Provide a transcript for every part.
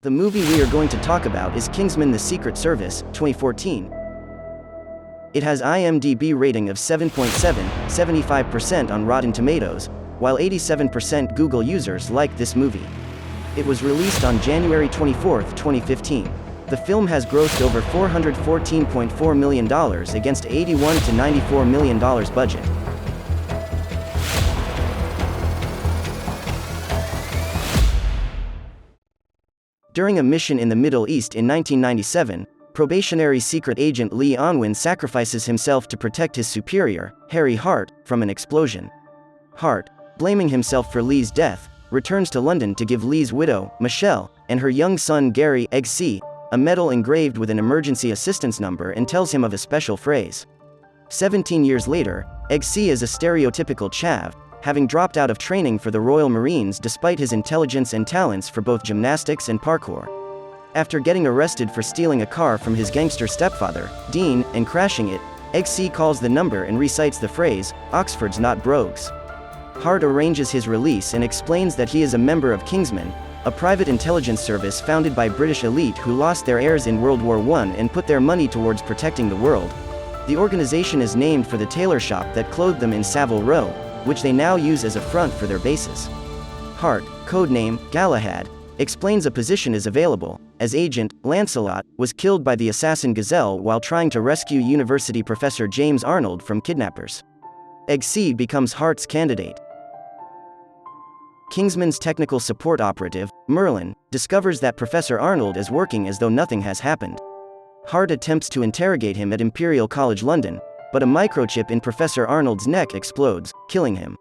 The movie we are going to talk about is Kingsman: The Secret Service, 2014. It has IMDb rating of 7.7, 75% on Rotten Tomatoes, while 87% Google users like this movie. It was released on January 24, 2015. The film has grossed over $414.4 million against $81 to $94 million budget. During a mission in the Middle East in 1997, probationary secret agent Lee Onwin sacrifices himself to protect his superior, Harry Hart, from an explosion. Hart, blaming himself for Lee's death, returns to London to give Lee's widow, Michelle, and her young son Gary, Eggsy, a medal engraved with an emergency assistance number and tells him of a special phrase. 17 years later, Eggsy is a stereotypical chav, having dropped out of training for the Royal Marines despite his intelligence and talents for both gymnastics and parkour. After getting arrested for stealing a car from his gangster stepfather, Dean, and crashing it, Eggsy calls the number and recites the phrase, "Oxford's not brogues." Hart arranges his release and explains that he is a member of Kingsman, a private intelligence service founded by British elite who lost their heirs in World War I and put their money towards protecting the world. The organization is named for the tailor shop that clothed them in Savile Row, which they now use as a front for their bases. Hart, codename Galahad, explains a position is available, as Agent Lancelot was killed by the assassin Gazelle while trying to rescue university professor James Arnold from kidnappers. Eggsy becomes Hart's candidate. Kingsman's technical support operative, Merlin, discovers that Professor Arnold is working as though nothing has happened. Hart attempts to interrogate him at Imperial College London, but a microchip in Professor Arnold's neck explodes, killing him.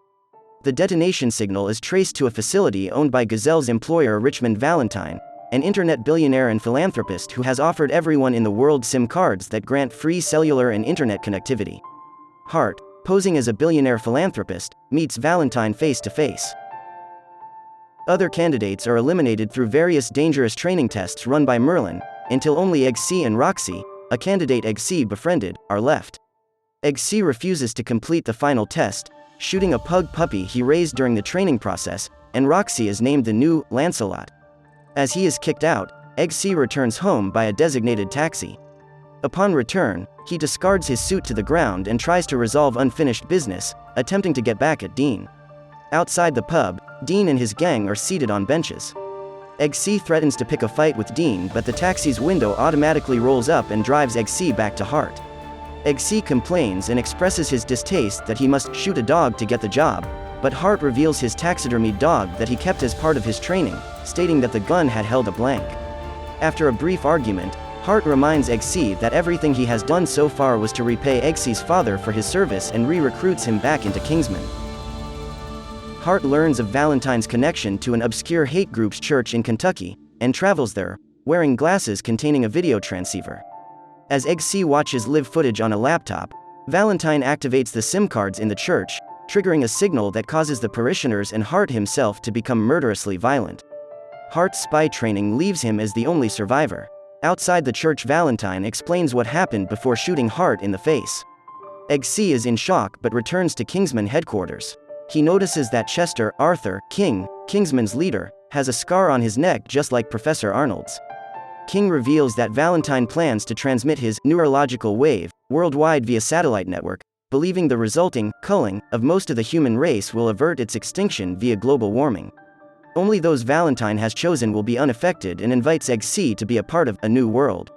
The detonation signal is traced to a facility owned by Gazelle's employer Richmond Valentine, an internet billionaire and philanthropist who has offered everyone in the world SIM cards that grant free cellular and internet connectivity. Hart, posing as a billionaire philanthropist, meets Valentine face to face. Other candidates are eliminated through various dangerous training tests run by Merlin, until only Eggsy and Roxy, a candidate Eggsy befriended, are left. Eggsy refuses to complete the final test, shooting a pug puppy he raised during the training process, and Roxy is named the new Lancelot. As he is kicked out, Eggsy returns home by a designated taxi. Upon return, he discards his suit to the ground and tries to resolve unfinished business, attempting to get back at Dean. Outside the pub, Dean and his gang are seated on benches. Eggsy threatens to pick a fight with Dean, but the taxi's window automatically rolls up and drives Eggsy back to Hart. Eggsy complains and expresses his distaste that he must shoot a dog to get the job, but Hart reveals his taxidermied dog that he kept as part of his training, stating that the gun had held a blank. After a brief argument, Hart reminds Eggsy that everything he has done so far was to repay Eggsy's father for his service and re-recruits him back into Kingsman. Hart learns of Valentine's connection to an obscure hate group's church in Kentucky, and travels there, wearing glasses containing a video transceiver. As Eggsy watches live footage on a laptop, Valentine activates the SIM cards in the church, triggering a signal that causes the parishioners and Hart himself to become murderously violent. Hart's spy training leaves him as the only survivor. Outside the church, Valentine explains what happened before shooting Hart in the face. Eggsy is in shock but returns to Kingsman headquarters. He notices that Chester Arthur King, Kingsman's leader, has a scar on his neck just like Professor Arnold's. King reveals that Valentine plans to transmit his neurological wave worldwide via satellite network, believing the resulting culling of most of the human race will avert its extinction via global warming. Only those Valentine has chosen will be unaffected and invites Eggsy to be a part of a new world.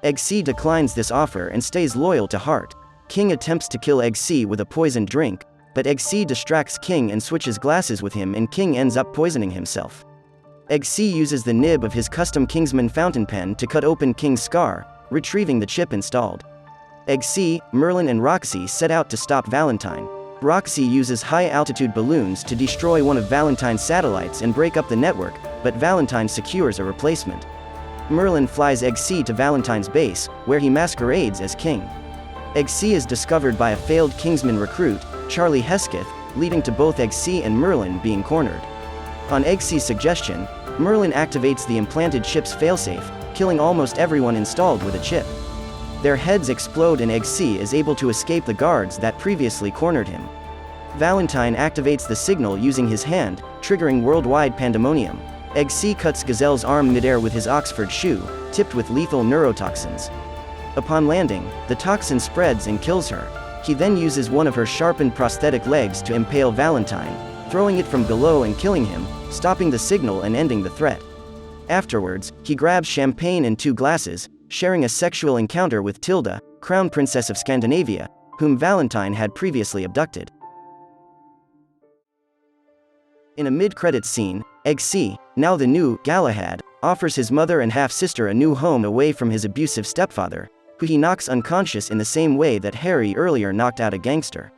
Eggsy declines this offer and stays loyal to Hart. King attempts to kill Eggsy with a poisoned drink, but Eggsy distracts King and switches glasses with him, and King ends up poisoning himself. Eggsy uses the nib of his custom Kingsman fountain pen to cut open King's scar, retrieving the chip installed. Eggsy, Merlin and Roxy set out to stop Valentine. Roxy uses high-altitude balloons to destroy one of Valentine's satellites and break up the network, but Valentine secures a replacement. Merlin flies Eggsy to Valentine's base, where he masquerades as King. Eggsy is discovered by a failed Kingsman recruit, Charlie Hesketh, leading to both Eggsy and Merlin being cornered. On Eggsy's suggestion, Merlin activates the implanted chip's failsafe, killing almost everyone installed with a chip. Their heads explode and Eggsy is able to escape the guards that previously cornered him. Valentine activates the signal using his hand, triggering worldwide pandemonium. Egg C cuts Gazelle's arm midair with his Oxford shoe, tipped with lethal neurotoxins. Upon landing, the toxin spreads and kills her. He then uses one of her sharpened prosthetic legs to impale Valentine, throwing it from below and killing him, stopping the signal and ending the threat. Afterwards, he grabs champagne and 2 glasses, sharing a sexual encounter with Tilda, Crown Princess of Scandinavia, whom Valentine had previously abducted. In a mid-credits scene, Egg C, now the new Galahad, offers his mother and half-sister a new home away from his abusive stepfather, who he knocks unconscious in the same way that Harry earlier knocked out a gangster.